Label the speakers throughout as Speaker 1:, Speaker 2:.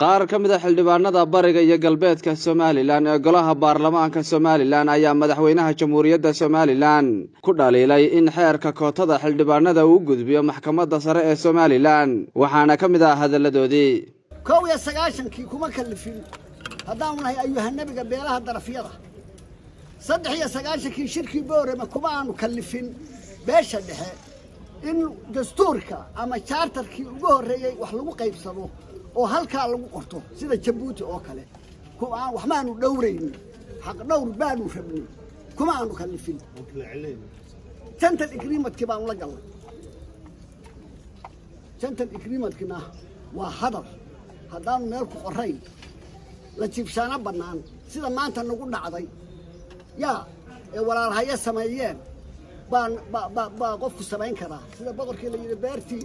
Speaker 1: qaar ka mid ah xildhibaanada bariga iyo galbeedka Soomaaliland ee golaha baarlamaanka Soomaaliland ayaa madaxweynaha jamhuuriyadda Soomaaliland ku dhaliilay in xeerka kootada xildhibaanada uu gudbiyo maxkamadda sare ee Soomaaliland waxaana ka mid ah hadaladoodii
Speaker 2: 99 kuma kalifin hadaan nahay ayuha nabiga beelaha darafyada 93 shirkii boorama kuma aanu kalifin beesha dhexe in dastuurka ama charterkii ugu horeeyay wax lagu qaybsado oo halka lagu qorto sida Djibouti oo kale kuma aan wax maanu dhowreyn xaq dhowr baanu rabnay kuma aanu kalifin jantal agreement-kii baan la galnay jantal agreement-kina waa hadal hadaan meel ku qoray la jibsana banaan sida maanta nagu dhacday yaa ee walaalahaya sameeyeen baa qofku sameyn kara sida boqorkii la yiri beertii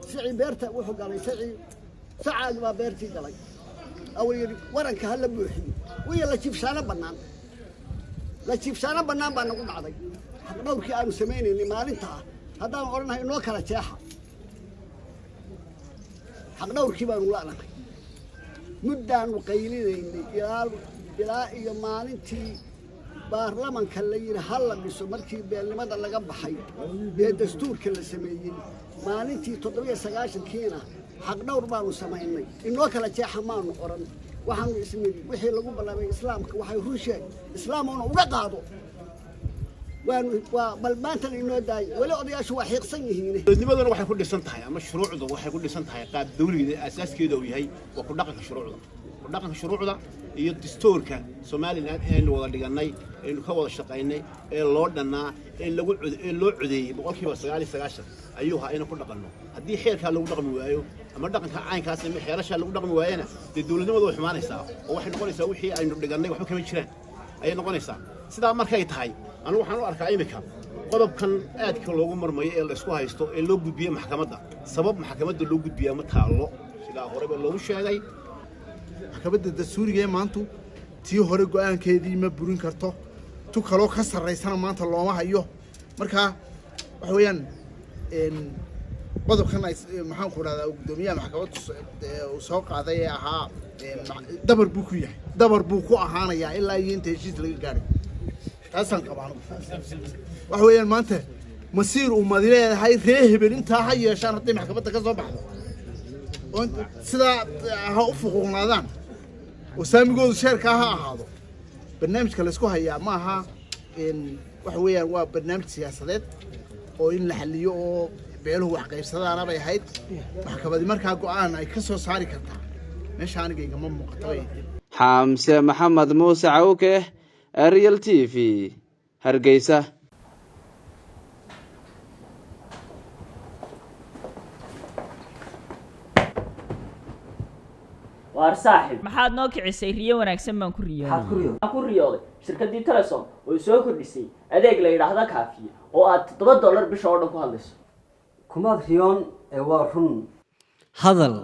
Speaker 2: sicii beerta wuxuu galay sicii saacad baa beertii galay aw yiri waranka hal buuxi way la jibsana banaan baa nagu dhacday xaq dhowrkii aanu sameeynay maalinta hadaan oranahay inoo kala jeexa xaq dhowrkii baanu la'nahay muddaanu qaylineynay ilaa iyo maalintii baarlamaanka la yiri hal la dhiso markii beelnimada laga baxay ee dastuurka la sameeyay maalintii 79kiina xaq dhowr baanu sameeynay inoo kala jeexa maanu oran waxaanu ismid wixii lagu bilaabay islaamka waxay ruusheen islaamuna uga qaado waa bal maanta inoo daay wali odayaashu waa xiiqsan yihiin
Speaker 3: dowladnimaduna waxay ku dhisan tahay ama shuruucdu waxay ku dhisan tahay qaab dawliga asaaskeedu uu yahay waa ku dhaqanka shuruucda iyo dastuurka Soomaaliland ee wada dhiganay ee ka wada shaqeynay ee loo dhanaa ee loo codeeyay 99% ayuu ahaa inuu ku dhaqano hadii xeerka lagu dhaqmi waayo ama dhaqanka caynkaas ama xeerasha lagu dhaqmi waayana dowladnimadu way xumaanaysaa oo waxay noqonaysaa wixii aynu dhiganay waxba kama jiraan ayay noqonaysaa sidaa markay tahay anu waxaan u arkaa imika qodobkan aadka loogu marmayo ee la isku haysto ee loo gudbiyo maxkamadda sabab maxkamadda loo gudbiyo ma taalo sida hore loogu sheegay
Speaker 4: maxkamadda dastuuriga ee maanta tii hore go'aankeedii ma burin karto tu kale ka sareysana maanta looma hayo marka wax weeyaan qodobkan maxaan ku raadaa gudoomiyaha maxkamadda uu soo qaaday ee ahaa dabar buu ku ahaanayaa ilaa iyo inta heshiis laga gaaray taasan qabaan wax weeyaan maanta masiir uu madileedahay reehbel inta ha yeeshaan haddii maxkamadda ka soo baxdo oo sida ha u fuqoonadaan oo saamigoodu sheerka ha ahaado barnaamijka la isku hayaa ma aha wax weeyaan waa barnaamij siyaasadeed oo in la xalliyo oo beeluhu wax qaybsadaan bay ahayd maxkamadda markaa go'aan ay ka soo saari kartaa meesha anigayga ma muuqato
Speaker 1: xamse maxamed muuse cawke Ariel TV Hargeysa
Speaker 5: waar saaxib
Speaker 6: maxaad noo kicisay riyo wanaagsan baan ku
Speaker 5: riyooday shirkadii Telesom oo soo kordhisay adeeg la yiraahdo kaafiye oo aad $7 bisha oo dhan ku hadlayso
Speaker 7: kumaad riyoon ee waa run
Speaker 8: hadal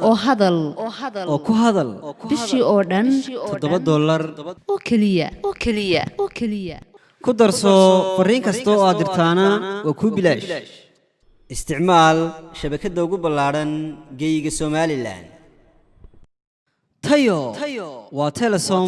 Speaker 8: oo ku hadal
Speaker 9: bishii oo dhan
Speaker 8: $7
Speaker 9: oo kaliya
Speaker 8: ku darso fariin kasta oo aad dirtaana waa ku bilaash isticmaal shabakadda ugu ballaaran geyga Soomaaliland tayo waa Telesom